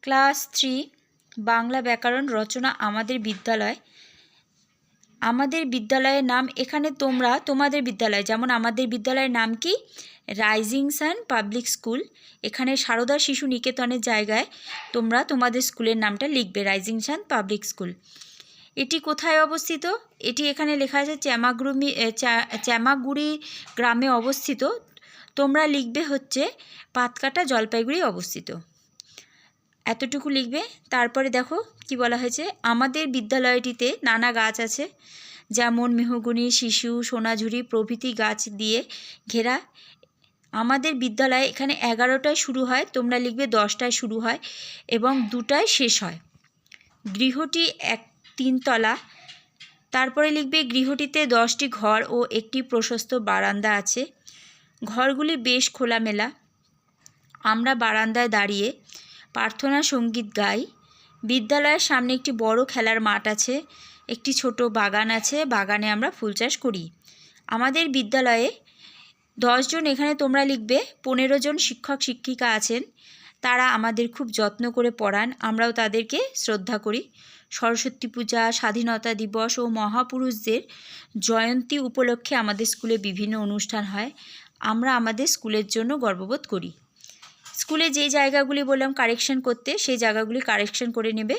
Class 3 Bangla ব্যাকরণ রচনা আমাদের বিদ্যালয়। আমাদের বিদ্যালয়ের নাম এখানে তোমরা তোমাদের বিদ্যালয়, যেমন আমাদের বিদ্যালয়ের নাম কি? Rising sun public school. এখানে সারদা শিশু নিকেতনের জায়গায় তোমরা তোমাদের স্কুলের নামটা লিখবে, রাইজিং সান পাবলিক স্কুল। এটি কোথায় অবস্থিত? এটি এখানে লেখা আছে চ্যামাগুড়ি গ্রামে অবস্থিত। তোমরা লিখবে হচ্ছে পাতকাটা, জলপাইগুড়ি অবস্থিত। এতটুকু লিখবে। তারপরে দেখো কি বলা হয়েছে, আমাদের বিদ্যালয়টিতে নানা গাছ আছে, যেমন মেহগনি, শিশু, সোনাঝুরি প্রভৃতি গাছ দিয়ে ঘেরা। আমাদের বিদ্যালয়ে এখানে 11টায় শুরু হয়, তোমরা লিখবে 10টায় শুরু হয় এবং 2টায় শেষ হয়। গৃহটি 3 তলা। তারপরে লিখবে গৃহটিতে 10টি ঘর ও একটি প্রশস্ত বারান্দা আছে। ঘরগুলি বেশ খোলামেলা। আমরা বারান্দায় দাঁড়িয়ে প্রার্থনা সঙ্গীত গাই। বিদ্যালয়ের সামনে একটি বড় খেলার মাঠ আছে, একটি ছোট বাগান আছে, বাগানে আমরা ফুল চাষ করি। আমাদের বিদ্যালয়ে 10 জন, এখানে তোমরা লিখবে 15 জন শিক্ষক শিক্ষিকা আছেন। তারা আমাদের খুব যত্ন করে পড়ান, আমরাও তাদেরকে শ্রদ্ধা করি। সরস্বতী পূজা, স্বাধীনতা দিবস ও মহাপুরুষদের জয়ন্তী উপলক্ষে আমাদের স্কুলে বিভিন্ন অনুষ্ঠান হয়। আমরা আমাদের স্কুলের জন্য গর্ববোধ করি। স্কুলে যে জায়গাগুলি বললাম কারেকশন করতে, সেই জায়গাগুলি কারেকশন করে নেবে।